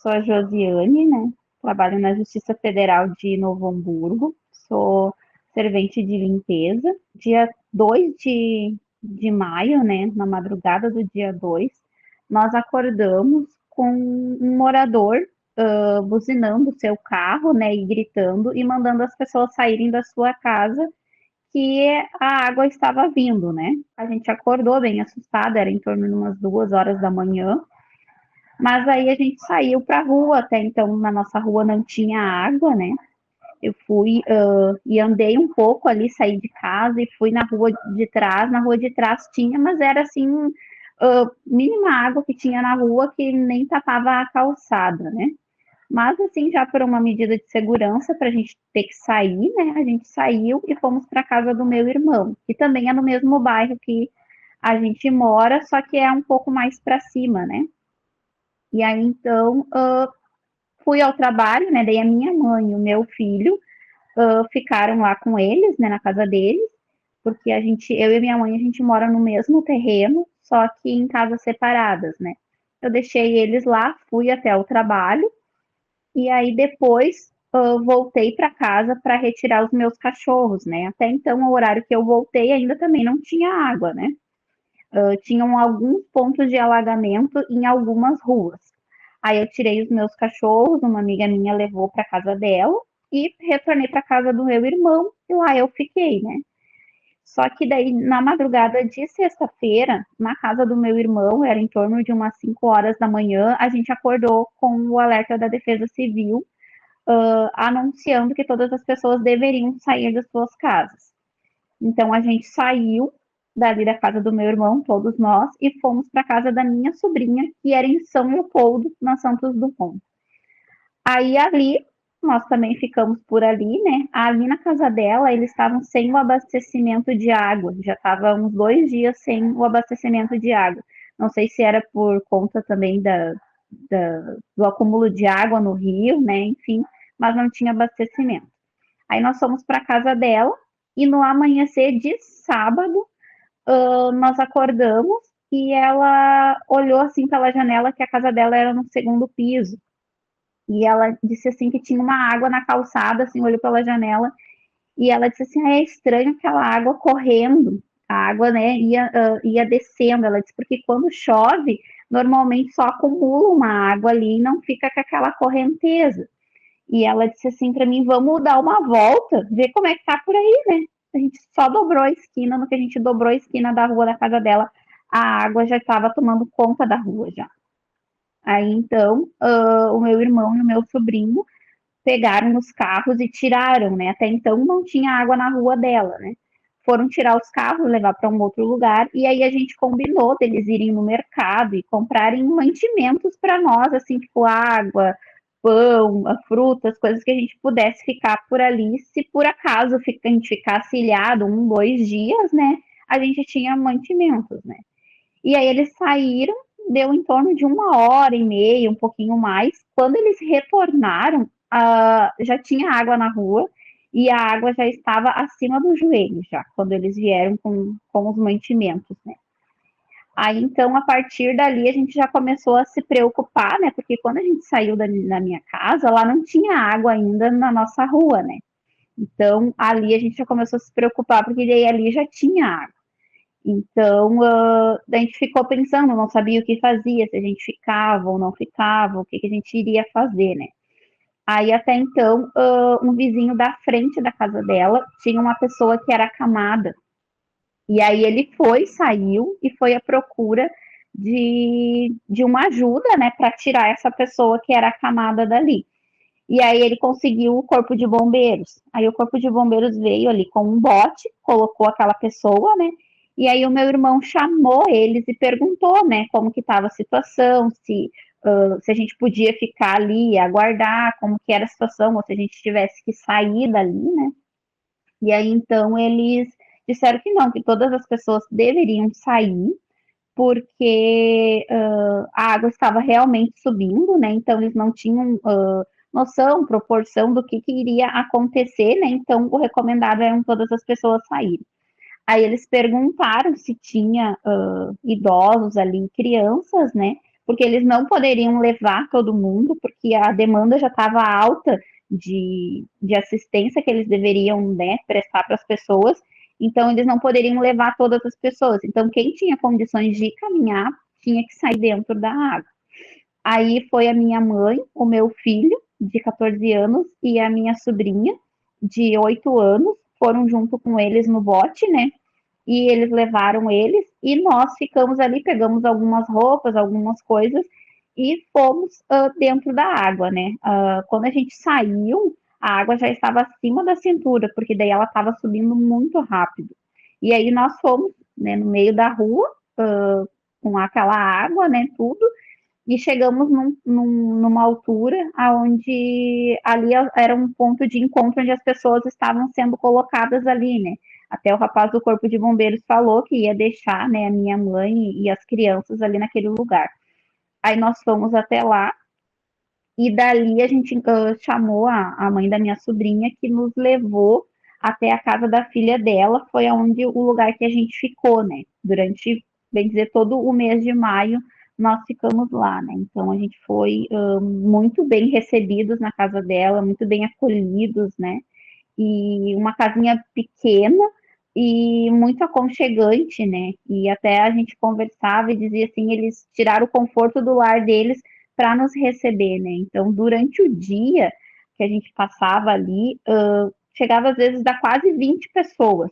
sou a Josiane, né? Trabalho na Justiça Federal de Novo Hamburgo, sou servente de limpeza. Dia 2 de maio, né? Na madrugada do dia 2, nós acordamos com um morador buzinando o seu carro, né? E gritando e mandando as pessoas saírem da sua casa que a água estava vindo, né? A gente acordou bem assustada, era em torno de umas 2 horas da manhã. Mas aí a gente saiu para a rua, até então na nossa rua não tinha água, né? Eu fui e andei um pouco ali, saí de casa e fui na rua de trás. Na rua de trás tinha, mas era assim, mínima água que tinha na rua que nem tapava a calçada, né? Mas assim, já por uma medida de segurança para a gente ter que sair, né? A gente saiu e fomos para a casa do meu irmão, que também é no mesmo bairro que a gente mora, só que é um pouco mais para cima, né? E aí então fui ao trabalho, né? Daí a minha mãe e o meu filho ficaram lá com eles, né? Na casa deles, porque eu e a minha mãe, a gente mora no mesmo terreno, só que em casas separadas, né? Eu deixei eles lá, fui até o trabalho, e aí depois voltei para casa para retirar os meus cachorros, né? Até então, o horário que eu voltei ainda também não tinha água, né? Tinham alguns pontos de alagamento em algumas ruas. Aí eu tirei os meus cachorros, uma amiga minha levou para casa dela e retornei para casa do meu irmão e lá eu fiquei, né? Só que daí na madrugada de sexta-feira, na casa do meu irmão, era em torno de umas 5 horas da manhã, a gente acordou com o alerta da Defesa Civil anunciando que todas as pessoas deveriam sair das suas casas. Então a gente saiu dali da casa do meu irmão, todos nós, e fomos para a casa da minha sobrinha, que era em São Leopoldo, na Santos Dumont. Aí ali, nós também ficamos por ali, né? Ali na casa dela, eles estavam sem o abastecimento de água, já estava uns 2 dias sem o abastecimento de água. Não sei se era por conta também do acúmulo de água no rio, né? Enfim, mas não tinha abastecimento. Aí nós fomos para a casa dela e no amanhecer de sábado nós acordamos e ela olhou assim pela janela que a casa dela era no segundo piso. E ela disse assim que tinha uma água na calçada, assim, olhou pela janela e ela disse assim, é estranho aquela água correndo. A água, né, ia descendo. Ela disse, porque quando chove, normalmente só acumula uma água ali e não fica com aquela correnteza. E ela disse assim para mim, vamos dar uma volta, ver como é que tá por aí, né? A gente só dobrou a esquina, no que a gente dobrou a esquina da rua da casa dela, a água já estava tomando conta da rua já. Aí então, o meu irmão e o meu sobrinho pegaram os carros e tiraram, né? Até então não tinha água na rua dela, né? Foram tirar os carros, levar para um outro lugar, e aí a gente combinou deles irem no mercado e comprarem mantimentos para nós, assim, tipo água, pão, frutas, coisas que a gente pudesse ficar por ali. Se por acaso a gente ficasse ilhado 1, 2 dias, né? A gente tinha mantimentos, né? E aí eles saíram, deu em torno de 1 hora e meia, um pouquinho mais. Quando eles retornaram, já tinha água na rua e a água já estava acima do joelho, já, quando eles vieram com os mantimentos, né? Aí, então, a partir dali, a gente já começou a se preocupar, né? Porque quando a gente saiu da minha casa, lá não tinha água ainda na nossa rua, né? Então, ali a gente já começou a se preocupar, porque daí ali já tinha água. Então, a gente ficou pensando, não sabia o que fazia, se a gente ficava ou não ficava, o que, que a gente iria fazer, né? Aí, até então, um vizinho da frente da casa dela tinha uma pessoa que era acamada. E aí ele saiu e foi à procura de uma ajuda, né, para tirar essa pessoa que era acamada dali. E aí ele conseguiu o corpo de bombeiros. Aí o corpo de bombeiros veio ali com um bote, colocou aquela pessoa, né? E aí o meu irmão chamou eles e perguntou, né, como que estava a situação, se a gente podia ficar ali e aguardar, como que era a situação, ou se a gente tivesse que sair dali, né? E aí então eles disseram que não, que todas as pessoas deveriam sair, porque a água estava realmente subindo, né? Então eles não tinham noção, proporção do que iria acontecer, né? Então o recomendado eram todas as pessoas saírem. Aí eles perguntaram se tinha idosos ali, crianças, né? porque eles não poderiam levar todo mundo, porque a demanda já estava alta de assistência que eles deveriam, né, prestar para as pessoas, então eles não poderiam levar todas as pessoas. Então, quem tinha condições de caminhar tinha que sair dentro da água. Aí foi a minha mãe, o meu filho, de 14 anos, e a minha sobrinha, de 8 anos, foram junto com eles no bote, né? E eles levaram eles, e nós ficamos ali, pegamos algumas roupas, algumas coisas, e fomos dentro da água, né? Quando a gente saiu, a água já estava acima da cintura, porque daí ela estava subindo muito rápido. E aí nós fomos, né, no meio da rua, com aquela água, né, tudo, e chegamos numa altura onde ali era um ponto de encontro onde as pessoas estavam sendo colocadas ali, né? Até o rapaz do Corpo de Bombeiros falou que ia deixar, né, a minha mãe e as crianças ali naquele lugar. Aí nós fomos até lá e dali a gente chamou a mãe da minha sobrinha que nos levou até a casa da filha dela, foi onde o lugar que a gente ficou, né? Durante, bem dizer, todo o mês de maio nós ficamos lá, né? Então a gente foi muito bem recebidos na casa dela, muito bem acolhidos, né? E uma casinha pequena e muito aconchegante, né? E até a gente conversava e dizia assim, eles tiraram o conforto do lar deles para nos receber, né? Então, durante o dia que a gente passava ali, chegava às vezes a quase 20 pessoas,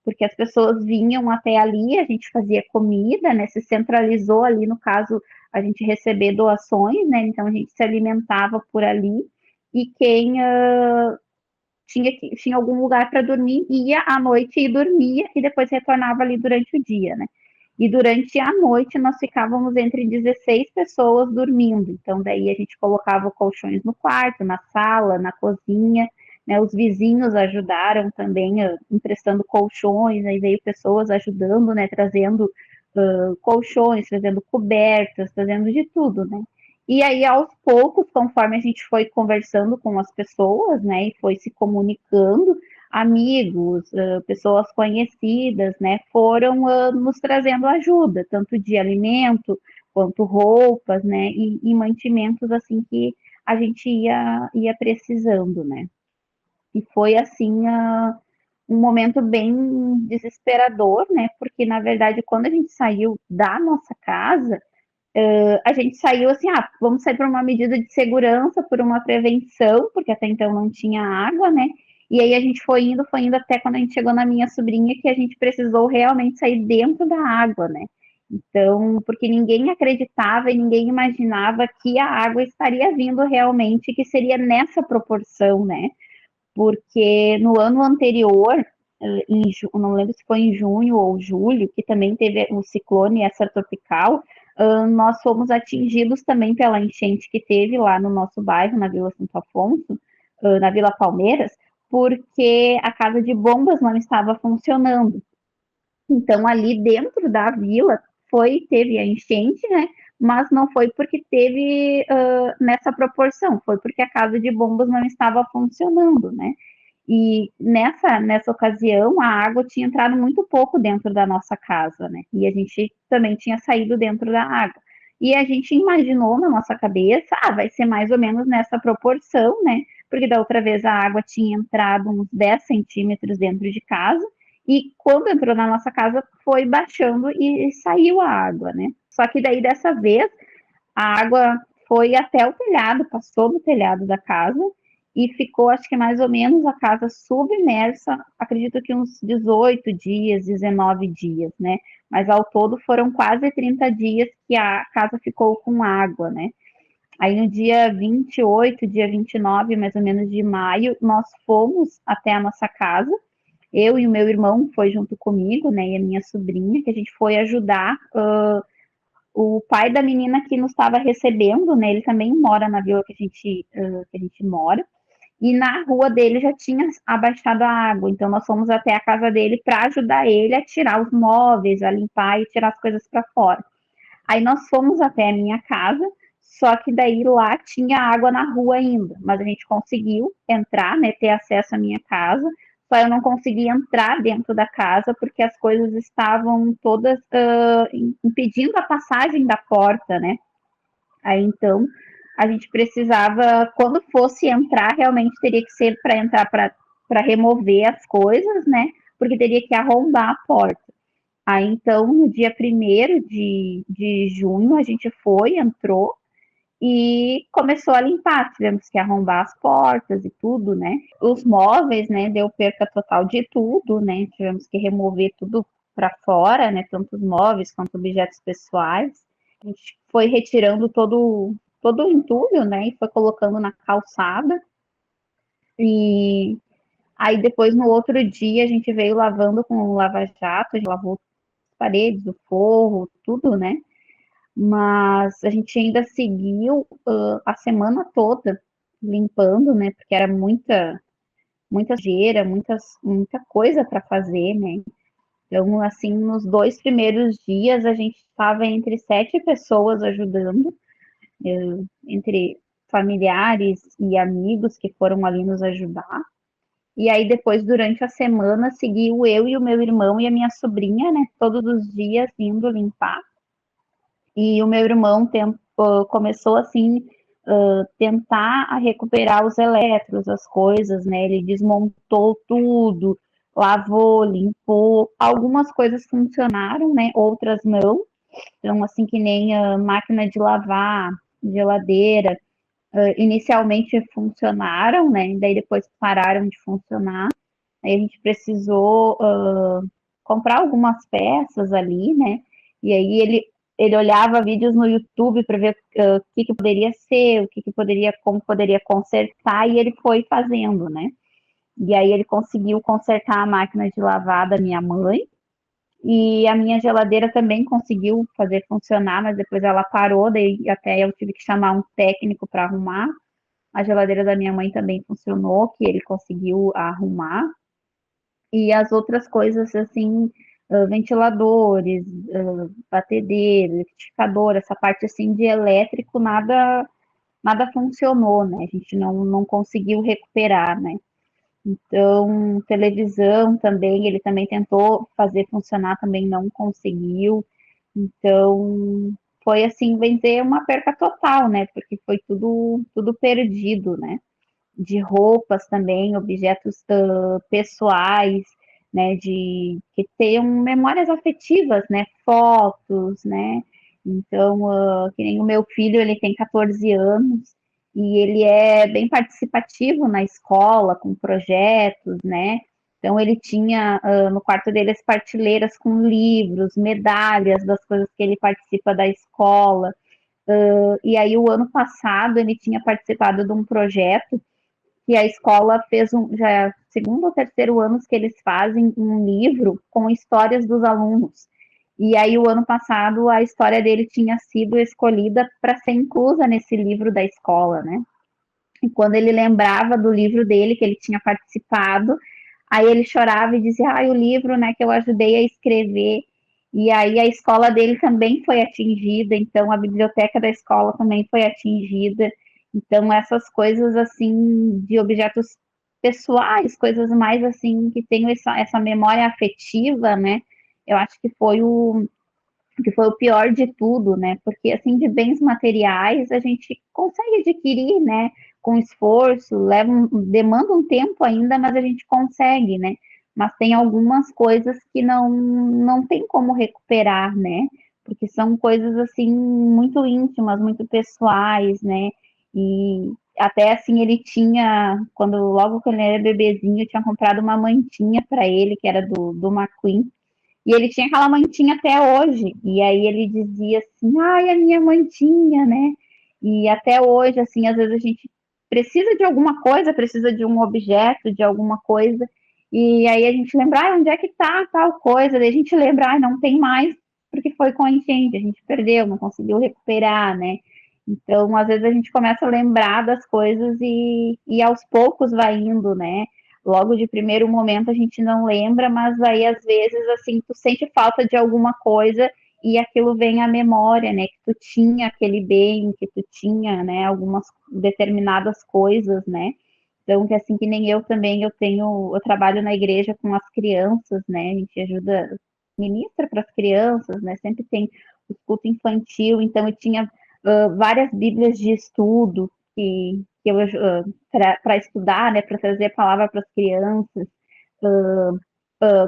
porque as pessoas vinham até ali, a gente fazia comida, né? Se centralizou ali, no caso, a gente receber doações, né? Então, a gente se alimentava por ali, e quem tinha algum lugar para dormir, ia à noite e dormia, e depois retornava ali durante o dia, né? E durante a noite nós ficávamos entre 16 pessoas dormindo. Então, daí a gente colocava colchões no quarto, na sala, na cozinha, né? Os vizinhos ajudaram também, emprestando colchões, aí veio pessoas ajudando, né? Trazendo colchões, trazendo cobertas, trazendo de tudo, né? E aí, aos poucos, conforme a gente foi conversando com as pessoas, né, e foi se comunicando, amigos, pessoas conhecidas, né, foram nos trazendo ajuda, tanto de alimento quanto roupas, né, e mantimentos assim que a gente ia precisando, né. E foi assim um momento bem desesperador, né, porque na verdade quando a gente saiu da nossa casa a gente saiu assim, vamos sair por uma medida de segurança, por uma prevenção, porque até então não tinha água, né? E aí a gente foi indo até quando a gente chegou na minha sobrinha, que a gente precisou realmente sair dentro da água, né? Então, porque ninguém acreditava e ninguém imaginava que a água estaria vindo realmente, que seria nessa proporção, né? Porque no ano anterior, não lembro se foi em junho ou julho, que também teve o ciclone extratropical, nós fomos atingidos também pela enchente que teve lá no nosso bairro, na Vila Santo Afonso, na Vila Palmeiras, porque a casa de bombas não estava funcionando. Então, ali dentro da vila teve a enchente, né? Mas não foi porque teve nessa proporção, foi porque a casa de bombas não estava funcionando, né? E nessa ocasião, a água tinha entrado muito pouco dentro da nossa casa, né? E a gente também tinha saído dentro da água. E a gente imaginou na nossa cabeça, vai ser mais ou menos nessa proporção, né? Porque da outra vez a água tinha entrado uns 10 centímetros dentro de casa, e quando entrou na nossa casa, foi baixando e saiu a água, né? Só que daí dessa vez, a água foi até o telhado, passou do telhado da casa, e ficou, acho que mais ou menos, a casa submersa, acredito que uns 18 dias, 19 dias, né? Mas ao todo foram quase 30 dias que a casa ficou com água, né? Aí no dia 28, dia 29, mais ou menos, de maio, nós fomos até a nossa casa. Eu e o meu irmão foi junto comigo, né? E a minha sobrinha, que a gente foi ajudar o pai da menina que nos estava recebendo, né? Ele também mora na vila que a gente mora. E na rua dele já tinha abaixado a água, então nós fomos até a casa dele para ajudar ele a tirar os móveis, a limpar e tirar as coisas para fora. Aí nós fomos até a minha casa, só que daí lá tinha água na rua ainda, mas a gente conseguiu entrar, né, ter acesso à minha casa, só eu não consegui entrar dentro da casa porque as coisas estavam todas impedindo a passagem da porta, né? Aí então a gente precisava, quando fosse entrar, realmente teria que ser para entrar para remover as coisas, né? Porque teria que arrombar a porta. Aí então, no dia 1º de junho, a gente foi, entrou e começou a limpar. Tivemos que arrombar as portas e tudo, né? Os móveis, né? Deu perca total de tudo, né? Tivemos que remover tudo para fora, né? Tanto os móveis quanto objetos pessoais. A gente foi retirando todo o entulho, né? E foi colocando na calçada. E aí depois no outro dia a gente veio lavando com o lava-jato, a gente lavou as paredes, o forro, tudo, né? Mas a gente ainda seguiu a semana toda limpando, né? Porque era muita sujeira, muita coisa para fazer, né? Então, assim, nos 2 primeiros dias a gente estava entre 7 pessoas ajudando, entre familiares e amigos que foram ali nos ajudar. E aí depois, durante a semana, seguiu eu e o meu irmão e a minha sobrinha, né? Todos os dias indo limpar. E o meu irmão começou assim tentar recuperar os eletros, as coisas, né? Ele desmontou tudo, lavou, limpou. Algumas coisas funcionaram, né? Outras não. Então, assim que nem a máquina de lavar, geladeira, inicialmente funcionaram, né? Daí depois pararam de funcionar. Aí a gente precisou comprar algumas peças ali, né? E aí ele olhava vídeos no YouTube para ver o que poderia ser, como poderia consertar, e ele foi fazendo, né? E aí ele conseguiu consertar a máquina de lavar da minha mãe, e a minha geladeira também conseguiu fazer funcionar, mas depois ela parou, daí até eu tive que chamar um técnico para arrumar. A geladeira da minha mãe também funcionou, que ele conseguiu arrumar. E as outras coisas, assim, ventiladores, batedeira, liquidificador, essa parte, assim, de elétrico, nada funcionou, né? A gente não conseguiu recuperar, né? Então, televisão também, ele também tentou fazer funcionar, também não conseguiu. Então, foi assim, bem dizer, uma perca total, né? Porque foi tudo perdido, né? De roupas também, objetos pessoais, né, de que tenham memórias afetivas, né, fotos, né. Então, que nem o meu filho, ele tem 14 anos e ele é bem participativo na escola, com projetos, né. Então, ele tinha no quarto dele as partilheiras com livros, medalhas das coisas que ele participa da escola. E aí, o ano passado, ele tinha participado de um projeto que a escola fez já é o segundo ou terceiro ano que eles fazem um livro com histórias dos alunos. E aí, o ano passado, a história dele tinha sido escolhida para ser inclusa nesse livro da escola, né? E quando ele lembrava do livro dele, que ele tinha participado, aí ele chorava e dizia, o livro, né, que eu ajudei a escrever. E aí a escola dele também foi atingida, então a biblioteca da escola também foi atingida. Então essas coisas assim de objetos pessoais, coisas mais assim que tenham essa memória afetiva, né? Eu acho que foi o pior de tudo, né? Porque assim de bens materiais a gente consegue adquirir, né? Com esforço, demanda um tempo ainda, mas a gente consegue, né? Mas tem algumas coisas que não tem como recuperar, né? Porque são coisas assim muito íntimas, muito pessoais, né? E até assim ele tinha, logo quando ele era bebezinho, eu tinha comprado uma mantinha para ele, que era do McQueen, e ele tinha aquela mantinha até hoje. E aí ele dizia assim, ai, a minha mantinha, né? E até hoje, assim, às vezes a gente precisa de alguma coisa, precisa de um objeto, de alguma coisa, e aí a gente lembra, onde é que tá tal coisa? Daí a gente lembra, não tem mais, porque foi com a enchente, a gente perdeu, não conseguiu recuperar, né? Então, às vezes a gente começa a lembrar das coisas e aos poucos vai indo, né? Logo de primeiro momento a gente não lembra, mas aí às vezes assim tu sente falta de alguma coisa e aquilo vem à memória, né? Que tu tinha aquele bem, que tu tinha, né? Algumas determinadas coisas, né? Então, que assim que nem eu também, eu trabalho na igreja com as crianças, né? A gente ajuda, ministra para as crianças, né? Sempre tem o culto infantil, então eu tinha várias bíblias de estudo que eu para estudar, né, para trazer a palavra para as crianças,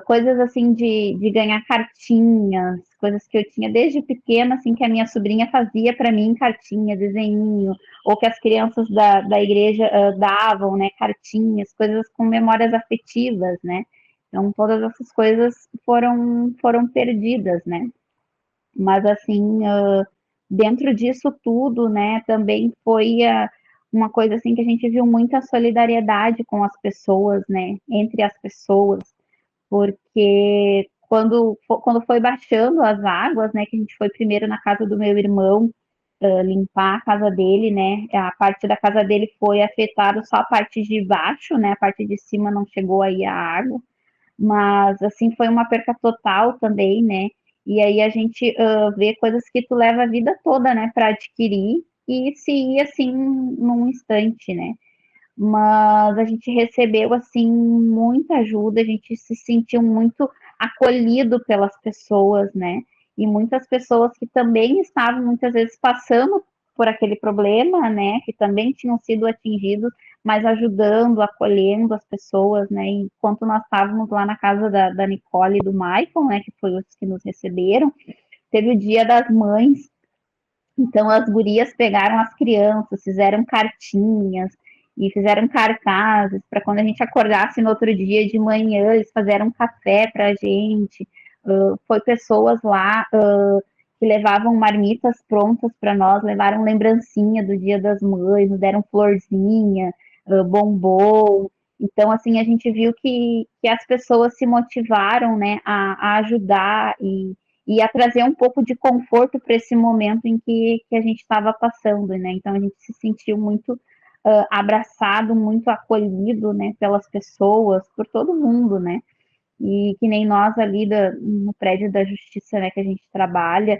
coisas assim de ganhar cartinhas, coisas que eu tinha desde pequena, assim, que a minha sobrinha fazia para mim, cartinha, desenho, ou que as crianças da igreja davam, né, cartinhas, coisas com memórias afetivas, né. Então, todas essas coisas foram perdidas, né. Mas, assim, dentro disso tudo, né, também foi uma coisa, assim, que a gente viu muita solidariedade com as pessoas, né, entre as pessoas, porque quando foi baixando as águas, né, que a gente foi primeiro na casa do meu irmão, limpar a casa dele, né, a parte da casa dele foi afetada só a parte de baixo, né, a parte de cima não chegou aí a água, mas assim foi uma perca total também, né? E aí a gente vê coisas que tu leva a vida toda, né, para adquirir e se ir assim num instante, né? Mas a gente recebeu assim muita ajuda, a gente se sentiu muito acolhido pelas pessoas, né? E muitas pessoas que também estavam muitas vezes passando por aquele problema, né? Que também tinham sido atingidos, mas ajudando, acolhendo as pessoas, né? Enquanto nós estávamos lá na casa da Nicole e do Michael, né? Que foi os que nos receberam, teve o Dia das Mães, então as gurias pegaram as crianças, fizeram cartinhas e fizeram cartazes para quando a gente acordasse no outro dia de manhã, eles fizeram um café para a gente. Foi pessoas lá que levavam marmitas prontas para nós, levaram lembrancinha do Dia das Mães, nos deram florzinha, bombom. Então, assim, a gente viu que as pessoas se motivaram, né, a ajudar e a trazer um pouco de conforto para esse momento em que a gente estava passando, né? Então a gente se sentiu muito abraçado, muito acolhido, né, pelas pessoas, por todo mundo, né? E que nem nós ali no prédio da Justiça, né, que a gente trabalha,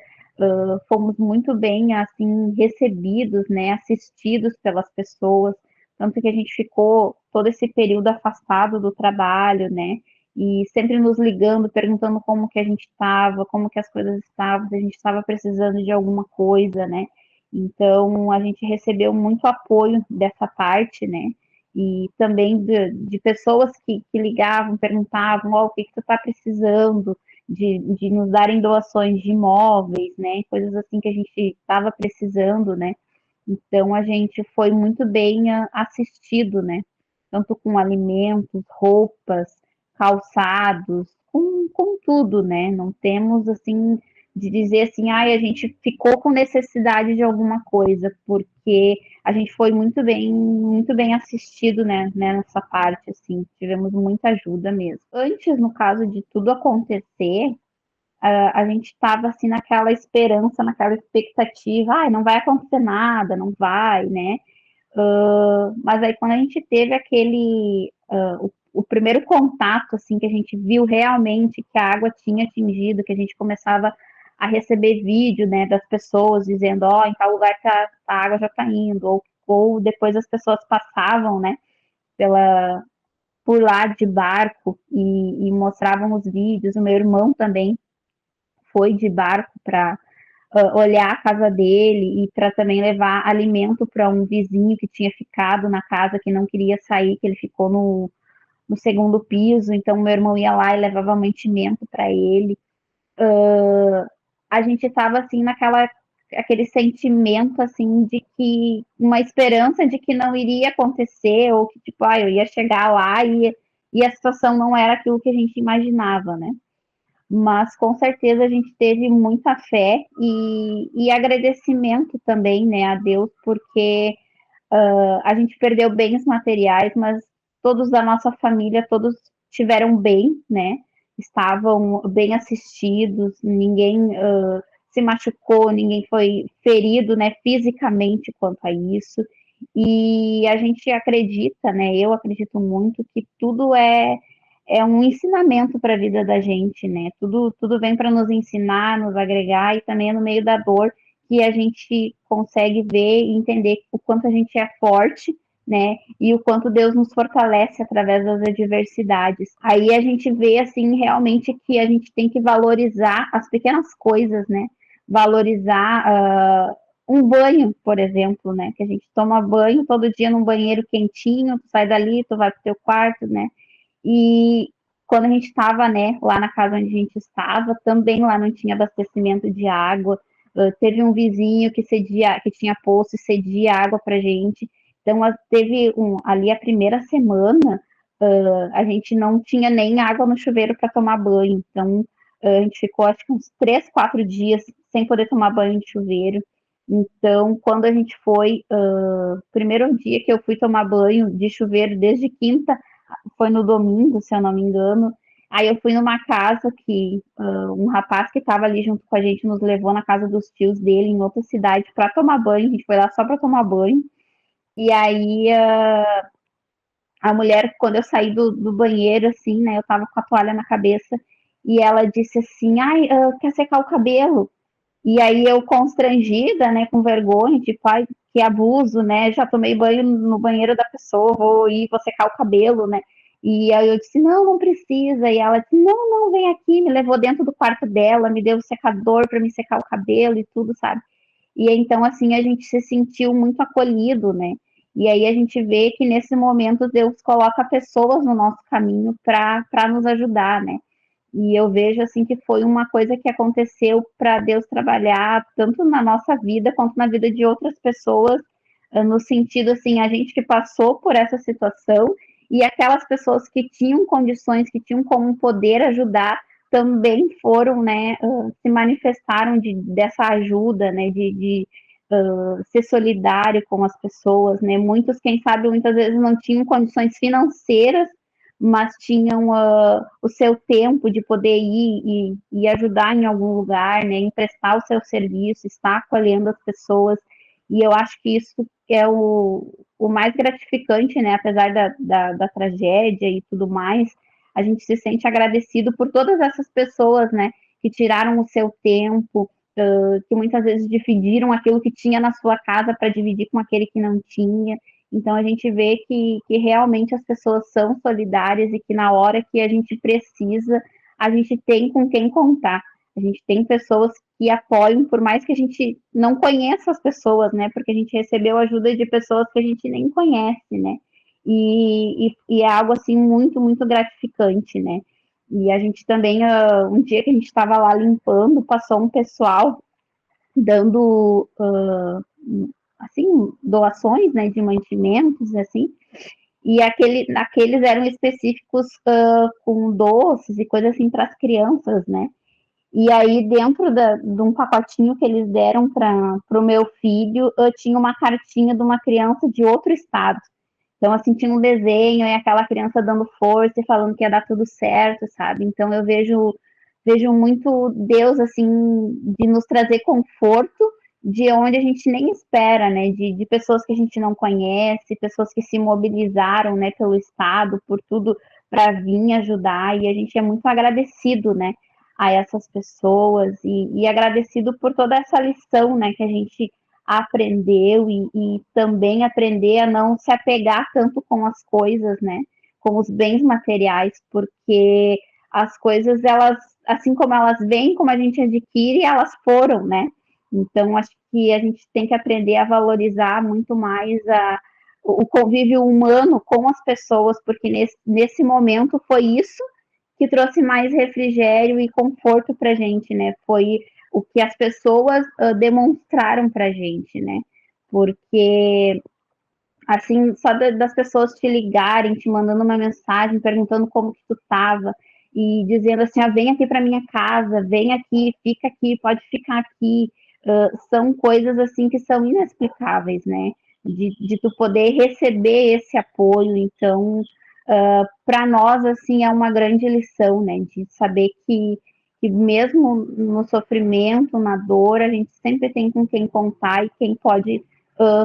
fomos muito bem, assim, recebidos, né, assistidos pelas pessoas, tanto que a gente ficou todo esse período afastado do trabalho, né, e sempre nos ligando, perguntando como que a gente estava, como que as coisas estavam, se a gente estava precisando de alguma coisa, né, então a gente recebeu muito apoio dessa parte, né, e também de pessoas que ligavam, perguntavam, oh, o que tu está precisando, de nos darem doações de imóveis, né, coisas assim que a gente estava precisando, né, então a gente foi muito bem assistido, né, tanto com alimentos, roupas, calçados, com tudo, né, não temos assim de dizer assim, ai, a gente ficou com necessidade de alguma coisa, porque a gente foi muito bem assistido, né, nessa parte, assim, tivemos muita ajuda mesmo. Antes, no caso de tudo acontecer, a gente estava assim naquela esperança, naquela expectativa, ai, não vai acontecer nada, não vai, né? Mas aí quando a gente teve o primeiro contato, assim, que a gente viu realmente que a água tinha atingido, que a gente começava a receber vídeo, né, das pessoas dizendo, ó, em tal lugar que a água já está indo, ou depois as pessoas passavam, né, pela, por lá de barco e mostravam os vídeos. O meu irmão também foi de barco para olhar a casa dele e para também levar alimento para um vizinho que tinha ficado na casa, que não queria sair, que ele ficou no segundo piso. Então, meu irmão ia lá e levava mantimento para ele. A gente estava assim naquela aquele sentimento assim de que uma esperança de que não iria acontecer ou que tipo, eu ia chegar lá e a situação não era aquilo que a gente imaginava, né? Mas com certeza a gente teve muita fé e agradecimento também, né, a Deus, porque a gente perdeu bens materiais, mas todos da nossa família, todos tiveram bem, né? Estavam bem assistidos, ninguém se machucou, ninguém foi ferido, né, fisicamente quanto a isso. E a gente acredita, né? Eu acredito muito que tudo é um ensinamento para a vida da gente, né? Tudo vem para nos ensinar, nos agregar e também é no meio da dor que a gente consegue ver e entender o quanto a gente é forte, né? E o quanto Deus nos fortalece através das adversidades. Aí a gente vê assim realmente que a gente tem que valorizar as pequenas coisas, né? Valorizar um banho, por exemplo, né? Que a gente toma banho todo dia num banheiro quentinho, tu sai dali, tu vai pro teu quarto, né? E quando a gente estava, né, lá na casa onde a gente estava, também lá não tinha abastecimento de água. Teve um vizinho que cedia, que tinha poço e cedia água pra gente. Então teve ali a primeira semana, a gente não tinha nem água no chuveiro para tomar banho. Então a gente ficou acho que uns 3, 4 dias sem poder tomar banho de chuveiro. Então, quando a gente foi, primeiro dia que eu fui tomar banho de chuveiro desde quinta, foi no domingo, se eu não me engano. Aí eu fui numa casa que um rapaz que estava ali junto com a gente nos levou na casa dos tios dele em outra cidade para tomar banho. A gente foi lá só para tomar banho. E aí a mulher, quando eu saí do banheiro, assim, né, eu tava com a toalha na cabeça e ela disse assim: ai, quer secar o cabelo? E aí eu constrangida, né, com vergonha, tipo, ai, que abuso, né? Já tomei banho no banheiro da pessoa, vou secar o cabelo, né? E aí eu disse, não, não precisa. E ela disse, não, não, vem aqui, me levou dentro do quarto dela, me deu o secador para me secar o cabelo e tudo, sabe? E então, assim, a gente se sentiu muito acolhido, né? E aí a gente vê que nesse momento Deus coloca pessoas no nosso caminho para nos ajudar, né? E eu vejo assim que foi uma coisa que aconteceu para Deus trabalhar tanto na nossa vida quanto na vida de outras pessoas, no sentido assim, a gente que passou por essa situação e aquelas pessoas que tinham condições, que tinham como poder ajudar, também foram, né, se manifestaram dessa ajuda, né, de ser solidário com as pessoas, né? Muitos, quem sabe, muitas vezes não tinham condições financeiras, mas tinham o seu tempo de poder ir e ajudar em algum lugar, né? Emprestar o seu serviço, estar acolhendo as pessoas. E eu acho que isso é o mais gratificante, né? Apesar da tragédia e tudo mais, a gente se sente agradecido por todas essas pessoas, né? Que tiraram o seu tempo, que muitas vezes dividiram aquilo que tinha na sua casa para dividir com aquele que não tinha. Então a gente vê que realmente as pessoas são solidárias e que na hora que a gente precisa, a gente tem com quem contar. A gente tem pessoas que apoiam, por mais que a gente não conheça as pessoas, né? Porque a gente recebeu ajuda de pessoas que a gente nem conhece, né? E é algo assim muito, muito gratificante, né? E a gente também, um dia que a gente estava lá limpando, passou um pessoal dando assim doações, né, de mantimentos, assim, e aqueles eram específicos com doces e coisas assim para as crianças, né? E aí dentro de um pacotinho que eles deram para o meu filho, eu tinha uma cartinha de uma criança de outro estado. Então, assim, tinha um desenho e aquela criança dando força e falando que ia dar tudo certo, sabe? Então, eu vejo muito Deus, assim, de nos trazer conforto de onde a gente nem espera, né? De pessoas que a gente não conhece, pessoas que se mobilizaram, né, pelo Estado, por tudo para vir ajudar. E a gente é muito agradecido, né, a essas pessoas e agradecido por toda essa lição, né, que a gente aprendeu e também aprender a não se apegar tanto com as coisas, né? Com os bens materiais, porque as coisas, elas, assim como elas vêm, como a gente adquire, elas foram, né? Então, acho que a gente tem que aprender a valorizar muito mais o convívio humano com as pessoas, porque nesse momento foi isso que trouxe mais refrigério e conforto para a gente, né? Foi o que as pessoas demonstraram para a gente, né? Porque, assim, só das pessoas te ligarem, te mandando uma mensagem, perguntando como que tu estava e dizendo assim, ah, vem aqui para minha casa, vem aqui, fica aqui, pode ficar aqui, são coisas assim que são inexplicáveis, né? De tu poder receber esse apoio, então para nós assim é uma grande lição, né, de saber que mesmo no sofrimento, na dor, a gente sempre tem com quem contar e quem pode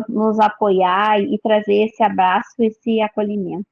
nos apoiar e trazer esse abraço, esse acolhimento.